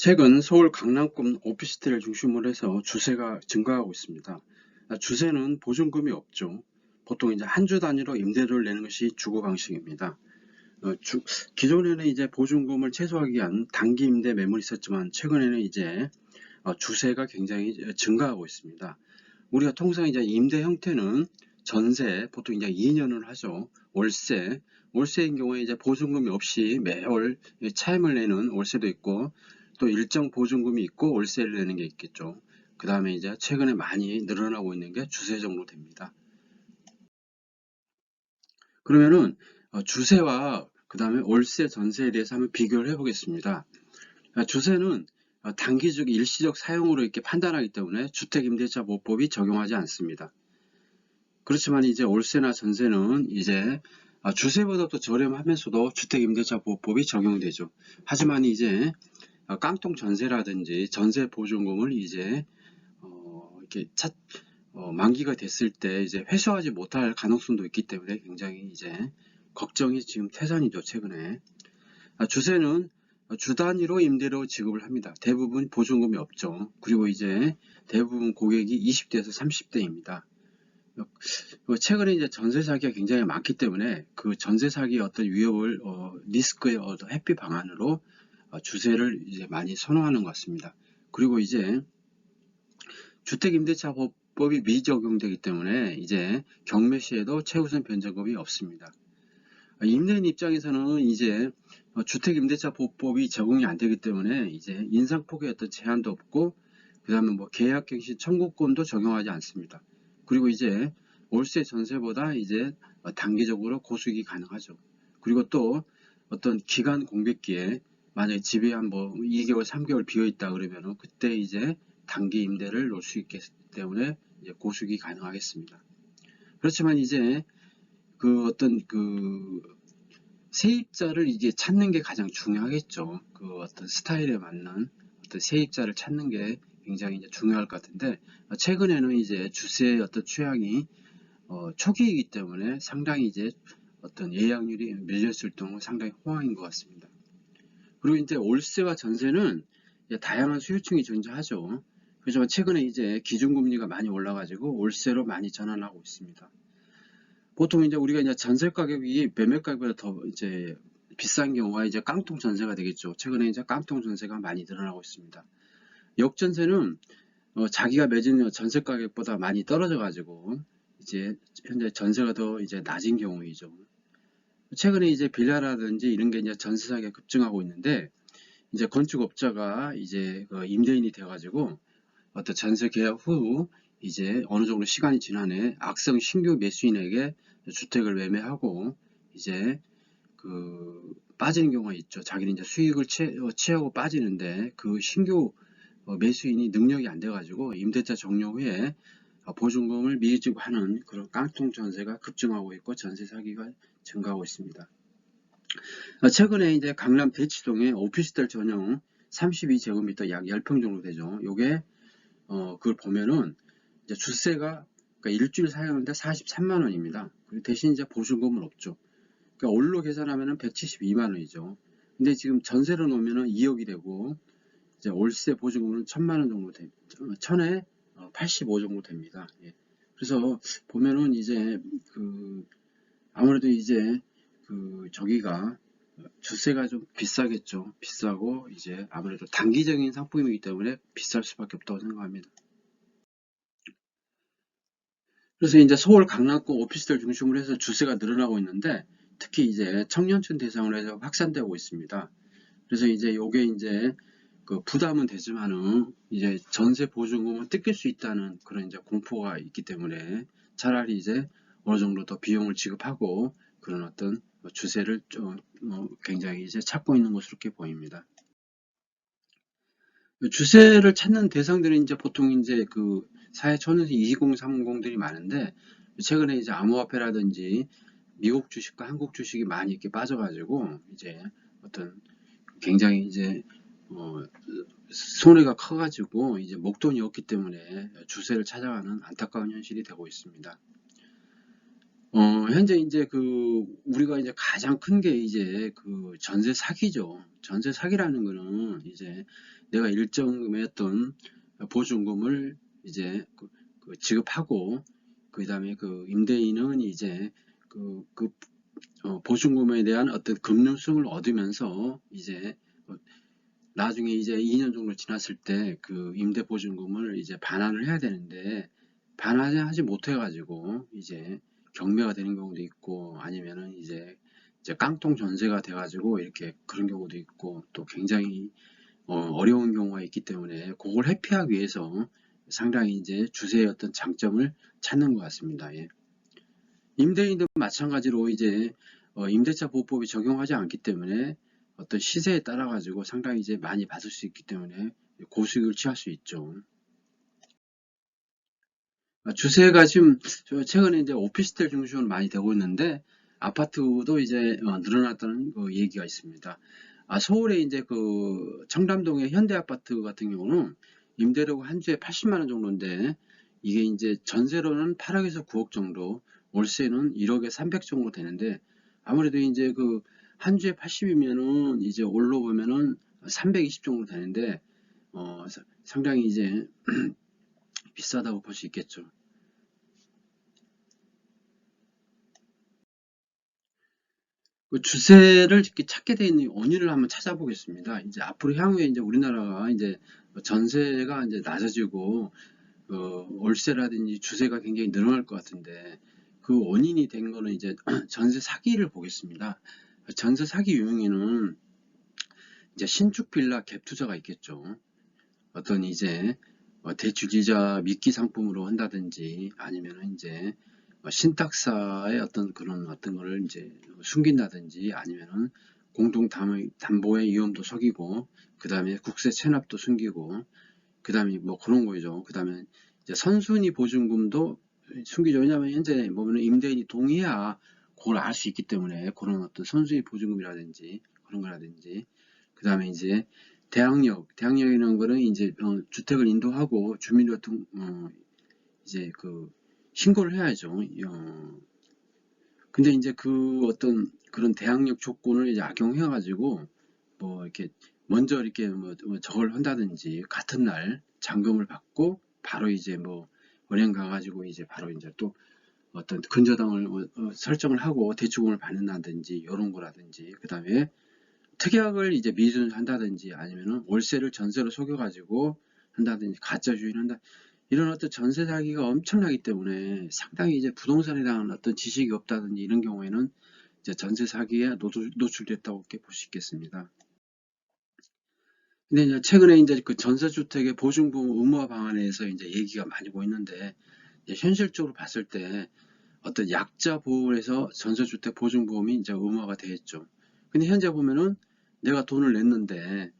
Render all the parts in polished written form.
최근 서울 강남권 오피스텔을 중심으로 해서 주세가 증가하고 있습니다. 주세는 보증금이 없죠. 보통 이제 한 주 단위로 임대료를 내는 것이 주거 방식입니다. 기존에는 이제 보증금을 최소화하기 위한 단기 임대 매물이 있었지만 최근에는 이제 주세가 굉장히 증가하고 있습니다. 우리가 통상 이제 임대 형태는 전세, 보통 이제 2년을 하죠. 월세인 경우에 이제 보증금이 없이 매월 차임을 내는 월세도 있고, 또 일정 보증금이 있고 월세를 내는 게 있겠죠. 그 다음에 이제 최근에 많이 늘어나고 있는 게 주세 정도 됩니다. 그러면은 주세와 그 다음에 월세, 전세에 대해서 한번 비교를 해보겠습니다. 주세는 단기적, 일시적 사용으로 이렇게 판단하기 때문에 주택임대차보호법이 적용하지 않습니다. 그렇지만 이제 월세나 전세는 이제 주세보다 도 저렴하면서도 주택임대차보호법이 적용되죠. 하지만 이제 깡통 전세라든지 전세 보증금을 이제 이렇게 만기가 됐을 때 이제 회수하지 못할 가능성도 있기 때문에 굉장히 이제 걱정이 지금 태산이죠. 최근에 주세는 주 단위로 임대료 지급을 합니다. 대부분 보증금이 없죠. 그리고 이제 대부분 고객이 20대에서 30대입니다. 최근에 이제 전세 사기가 굉장히 많기 때문에 그 전세 사기의 어떤 위협을 리스크의 어떤 회피 방안으로 주세를 이제 많이 선호하는 것 같습니다. 그리고 이제 주택임대차법이 미적용되기 때문에 이제 경매 시에도 최우선 변제금이 없습니다. 임대인 입장에서는 이제 주택임대차보호법이 적용이 안 되기 때문에 이제 인상폭의 어떤 제한도 없고, 그 다음에 뭐 계약갱신 청구권도 적용하지 않습니다. 그리고 이제 월세 전세보다 이제 단기적으로 고수익이 가능하죠. 그리고 또 어떤 기간 공백기에 만약에 집이 한 뭐 2개월, 3개월 비어 있다 그러면은 그때 이제 단기 임대를 놓을 수 있기 때문에 이제 고수익이 가능하겠습니다. 그렇지만 이제 그 어떤 그 세입자를 이제 찾는 게 가장 중요하겠죠. 그 어떤 스타일에 맞는 어떤 세입자를 찾는 게 굉장히 이제 중요할 것 같은데, 최근에는 이제 주세의 어떤 취향이 초기이기 때문에 상당히 이제 어떤 예약률이 밀렸을 경우 상당히 호황인 것 같습니다. 그리고 이제 월세와 전세는 다양한 수요층이 존재하죠. 그렇지만 최근에 이제 기준금리가 많이 올라가지고 월세로 많이 전환하고 있습니다. 보통 이제 우리가 이제 전세 가격이 매매 가격보다 더 이제 비싼 경우가 이제 깡통 전세가 되겠죠. 최근에 이제 깡통 전세가 많이 늘어나고 있습니다. 역전세는 자기가 매진 전세 가격보다 많이 떨어져 가지고 이제 현재 전세가 더 이제 낮은 경우이죠. 최근에 이제 빌라라든지 이런 게 이제 전세 사기가 급증하고 있는데, 이제 건축업자가 이제 임대인이 돼가지고 어떤 전세 계약 후 이제 어느 정도 시간이 지난해 악성 신규 매수인에게 주택을 매매하고 이제 빠지는 경우가 있죠. 자기는 이제 수익을 취하고 빠지는데 그 신규 매수인이 능력이 안 돼가지고 임대차 종료 후에 보증금을 미지급하는 그런 깡통 전세가 급증하고 있고 전세 사기가 증가하고 있습니다. 최근에 이제 강남 대치동에 오피스텔 전용 32제곱미터 약 10평 정도 되죠. 요게 그걸 보면은 이제 주세가 그러니까 일주일 사용하는데 43만 원입니다. 대신 이제 보증금은 없죠. 그러니까 올로 계산하면은 172만 원이죠. 근데 지금 전세로 놓으면은 2억이 되고, 이제 월세 보증금은 1000만 원 정도 됩니다. 1000에 85 정도 됩니다. 예. 그래서 보면은 이제 아무래도 이제 저기가 주세가 좀 비싸겠죠. 비싸고 이제 아무래도 단기적인 상품이기 때문에 비쌀 수밖에 없다고 생각합니다. 그래서 이제 서울 강남구 오피스텔 중심으로 해서 주세가 늘어나고 있는데, 특히 이제 청년층 대상으로 해서 확산되고 있습니다. 그래서 이제 요게 이제 부담은 되지만은 이제 전세 보증금을 뜯길 수 있다는 그런 이제 공포가 있기 때문에 차라리 이제 어느 정도 더 비용을 지급하고 그런 어떤 주세를 좀 굉장히 이제 찾고 있는 것으로 이렇게 보입니다. 주세를 찾는 대상들이 이제 보통 이제 사회 초년생 2030들이 많은데, 최근에 이제 암호화폐라든지 미국 주식과 한국 주식이 많이 이렇게 빠져가지고 이제 어떤 굉장히 이제 손해가 커가지고 이제 목돈이 없기 때문에 주세를 찾아가는 안타까운 현실이 되고 있습니다. 현재 이제 우리가 이제 가장 큰 게 이제 전세 사기죠. 전세 사기라는 거는 이제 내가 일정 금의 어떤 보증금을 이제 지급하고, 그 다음에 임대인은 이제 보증금에 대한 어떤 금융성을 얻으면서 이제 나중에 이제 2년 정도 지났을 때 임대 보증금을 이제 반환을 해야 되는데, 반환하지 못해가지고 이제 경매가 되는 경우도 있고, 아니면은 이제 깡통 전세가 돼가지고 이렇게 그런 경우도 있고, 또 굉장히 어려운 경우가 있기 때문에 그걸 회피하기 위해서 상당히 이제 주세의 어떤 장점을 찾는 것 같습니다. 예. 임대인도 마찬가지로 이제 임대차 보호법이 적용하지 않기 때문에 어떤 시세에 따라 가지고 상당히 이제 많이 받을 수 있기 때문에 고수익을 취할 수 있죠. 주세가 지금 최근에 이제 오피스텔 중심으로 많이 되고 있는데, 아파트도 이제 늘어났다는 얘기가 있습니다. 서울에 이제 청담동의 현대아파트 같은 경우는 임대료가 한 주에 80만 원 정도인데, 이게 이제 전세로는 8억에서 9억 정도, 월세는 1억에 300 정도 되는데, 아무래도 이제 한 주에 80이면은 이제 올로 보면은 320 정도 되는데, 상당히 이제 비싸다고 볼 수 있겠죠. 주세를 이렇게 찾게 돼 있는 원인을 한번 찾아보겠습니다. 이제 앞으로 향후에 이제 우리나라가 이제 전세가 이제 낮아지고 월세라든지 주세가 굉장히 늘어날 것 같은데, 그 원인이 된 거는 이제 전세 사기를 보겠습니다. 전세 사기 유형에는 이제 신축 빌라 갭 투자가 있겠죠. 어떤 이제 대출이자 미끼 상품으로 한다든지, 아니면은 이제 신탁사의 어떤 거를 이제 숨긴다든지, 아니면은 공동 담보의 위험도 속이고, 그 다음에 국세 체납도 숨기고, 그 다음에 뭐 그런 거죠. 그 다음에 이제 선순위 보증금도 숨기죠. 왜냐하면 현재 보면 임대인이 동의해야 그걸 알 수 있기 때문에, 그런 어떤 선순위 보증금이라든지 그런 거라든지, 그 다음에 이제 대항력이라는 거는 이제 주택을 인도하고 주민 같은 이제 신고를 해야죠. 근데 이제 어떤 그런 대항력 조건을 이제 악용해가지고 뭐 이렇게 먼저 이렇게 뭐 저걸 한다든지, 같은 날 잔금을 받고 바로 이제 뭐 은행 가가지고 이제 바로 이제 또 어떤 근저당을 설정을 하고 대출금을 받는다든지 이런 거라든지, 그 다음에 특약을 이제 미준한다든지, 아니면은 월세를 전세로 속여가지고 한다든지, 가짜 주인한다, 이런 어떤 전세 사기가 엄청나기 때문에 상당히 이제 부동산에 대한 어떤 지식이 없다든지 이런 경우에는 이제 전세 사기에 노출됐다고 볼 수 있겠습니다. 근데 이제 최근에 이제 전세주택의 보증보험 의무화 방안에 대해서 이제 얘기가 많이 오고 있는데, 현실적으로 봤을 때 어떤 약자 보호를 해서 전세주택 보증보험이 이제 의무화가 되겠죠. 근데 현재 보면은 내가 돈을 냈는데,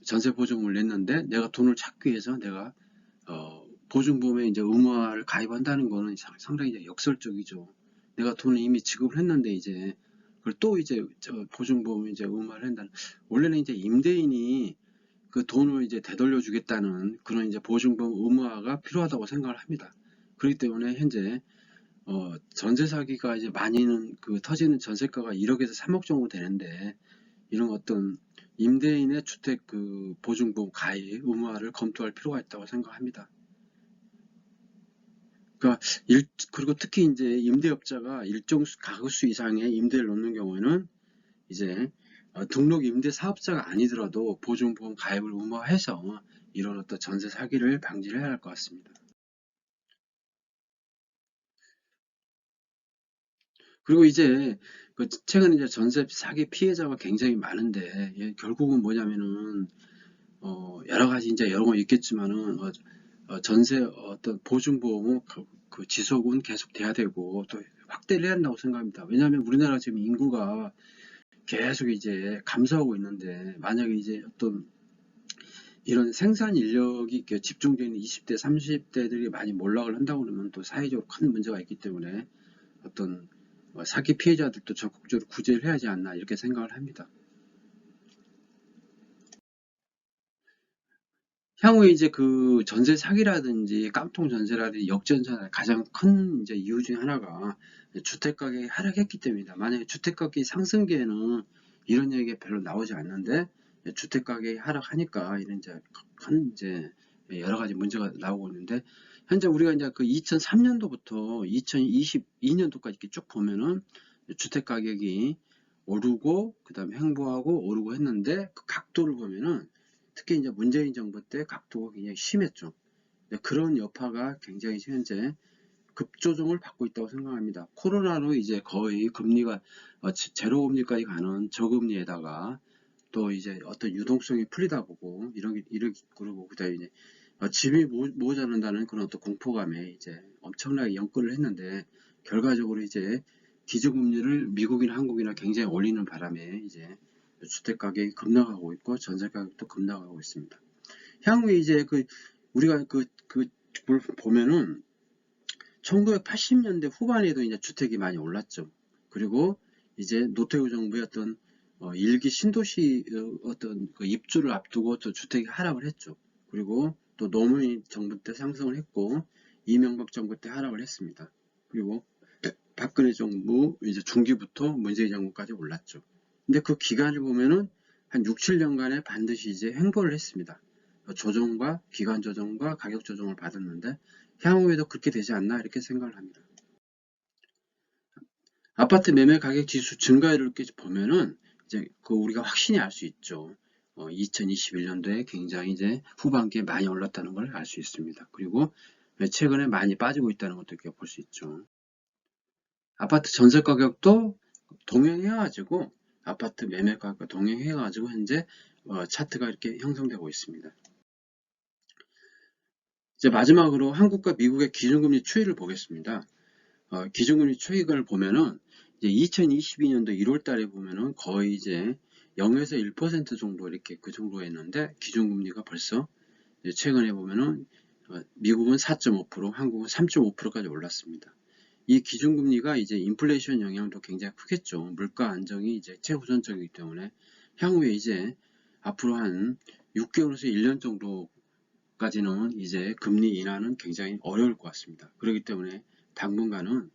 전세 보증금을 냈는데 내가 돈을 찾기 위해서 내가 보증보험에 이제 의무화를 가입한다는 거는 상당히 이제 역설적이죠. 내가 돈을 이미 지급을 했는데 이제 그걸 또 이제 보증보험에 이제 의무화를 한다는, 원래는 이제 임대인이 그 돈을 이제 되돌려 주겠다는 그런 이제 보증보험 의무화가 필요하다고 생각을 합니다. 그렇기 때문에 현재 전세 사기가 이제 많이는 터지는 전세가가 1억에서 3억 정도 되는데, 이런 어떤 임대인의 주택 보증보험 가입 의무화를 검토할 필요가 있다고 생각합니다. 그러니까 그리고 특히 이제 임대업자가 일정 가구수 이상의 임대를 놓는 경우에는 이제 등록 임대 사업자가 아니더라도 보증보험 가입을 의무화해서 이런 어떤 전세 사기를 방지를 해야 할 것 같습니다. 그리고 이제 최근에 이제 전세 사기 피해자가 굉장히 많은데, 결국은 뭐냐면은 여러 가지 이제 여러 거 있겠지만은 전세 어떤 보증보험은 지속은 계속 돼야 되고 또 확대를 해야 한다고 생각합니다. 왜냐하면 우리나라 지금 인구가 계속 이제 감소하고 있는데, 만약에 이제 어떤 이런 생산 인력이 집중되어 있는 20대, 30대들이 많이 몰락을 한다고 그러면 또 사회적으로 큰 문제가 있기 때문에 어떤 사기 피해자들도 적극적으로 구제를 해야 하지 않나 이렇게 생각을 합니다. 향후에 이제 그 전세 사기라든지 깡통 전세라든지 역전세 가장 큰 이제 이유 중에 하나가 주택 가격이 하락했기 때문이다. 만약에 주택 가격이 상승기에는 이런 얘기가 별로 나오지 않는데 주택 가격이 하락하니까 이런 이제 큰 이제 여러 가지 문제가 나오고 있는데 현재 우리가 이제 그 2003년도부터 2022년도까지 이렇게 쭉 보면은 주택 가격이 오르고 그다음에 횡보하고 오르고 했는데 그 각도를 보면은 특히 이제 문재인 정부 때 각도가 굉장히 심했죠. 그런 여파가 굉장히 현재 급조정을 받고 있다고 생각합니다. 코로나로 이제 거의 금리가 제로 금리까지 가는 저금리에다가 또 이제 어떤 유동성이 풀리다 보고 이러기 그러고 그다음에 이제 집이 모자란다는 그런 어떤 공포감에 이제 엄청나게 연끌을 했는데 결과적으로 이제 기준금리를 미국이나 한국이나 굉장히 올리는 바람에 이제 주택 가격이 급락하고 있고 전세 가격도 급락하고 있습니다. 향후에 이제 우리가 그걸 보면은 1980년대 후반에도 이제 주택이 많이 올랐죠. 그리고 이제 노태우 정부의 어떤 일기 신도시 어떤 그 입주를 앞두고 또 주택이 하락을 했죠. 그리고 또 노무현 정부 때 상승을 했고 이명박 정부 때 하락을 했습니다. 그리고 박근혜 정부 이제 중기부터 문재인 정부까지 올랐죠. 근데 그 기간을 보면은 한 6, 7년간에 반드시 이제 횡보를 했습니다. 조정과 기간 조정과 가격 조정을 받았는데 향후에도 그렇게 되지 않나 이렇게 생각을 합니다. 아파트 매매 가격 지수 증가율을 이렇게 보면은 이제 그 우리가 확신히 알 수 있죠. 2021년도에 굉장히 이제 후반기에 많이 올랐다는 걸 알 수 있습니다. 그리고 최근에 많이 빠지고 있다는 것도 이렇게 볼 수 있죠. 아파트 전세 가격도 동행해가지고 아파트 매매 가격과 동행해가지고 현재 차트가 이렇게 형성되고 있습니다. 이제 마지막으로 한국과 미국의 기준금리 추이를 보겠습니다. 기준금리 추이를 보면은 이제 2022년도 1월 달에 보면은 거의 이제 0에서 1% 정도 이렇게 그 정도였는데 기준금리가 벌써 최근에 보면은 미국은 4.5%, 한국은 3.5%까지 올랐습니다. 이 기준금리가 이제 인플레이션 영향도 굉장히 크겠죠. 물가 안정이 이제 최우선적이기 때문에 향후에 이제 앞으로 한 6개월에서 1년 정도까지는 이제 금리 인하는 굉장히 어려울 것 같습니다. 그렇기 때문에 당분간은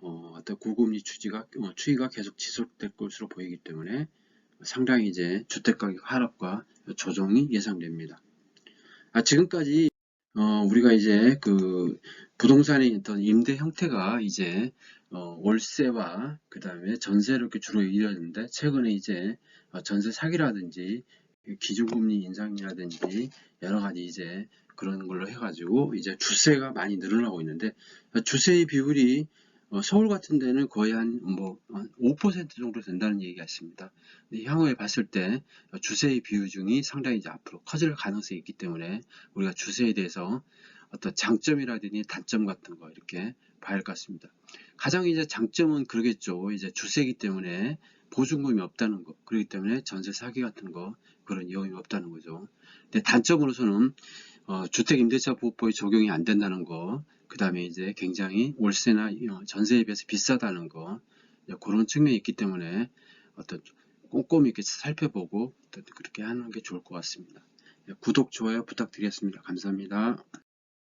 어떤 고금리 추이가 계속 지속될 것으로 보이기 때문에 상당히 이제 주택가격 하락과 조정이 예상됩니다. 지금까지 우리가 이제 그 부동산의 어떤 임대 형태가 이제 월세와 그 다음에 전세로 이렇게 주로 이루어졌는데 최근에 이제 전세 사기라든지 기준금리 인상이라든지 여러 가지 이제 그런 걸로 해가지고 이제 주세가 많이 늘어나고 있는데 주세의 비율이 서울 같은 데는 거의 한 5% 정도 된다는 얘기가 있습니다. 향후에 봤을 때 주세의 비중이 상당히 이제 앞으로 커질 가능성이 있기 때문에 우리가 주세에 대해서 어떤 장점이라든지 단점 같은 거 이렇게 봐야 할 것 같습니다. 가장 이제 장점은 그러겠죠. 이제 주세이기 때문에 보증금이 없다는 거, 그렇기 때문에 전세 사기 같은 거 그런 위험이 없다는 거죠. 근데 단점으로서는 주택임대차 보호법이 적용이 안 된다는 거, 그 다음에 이제 굉장히 월세나 전세에 비해서 비싸다는 거, 그런 측면이 있기 때문에 어떤 꼼꼼히 이렇게 살펴보고 그렇게 하는 게 좋을 것 같습니다. 구독, 좋아요 부탁드리겠습니다. 감사합니다.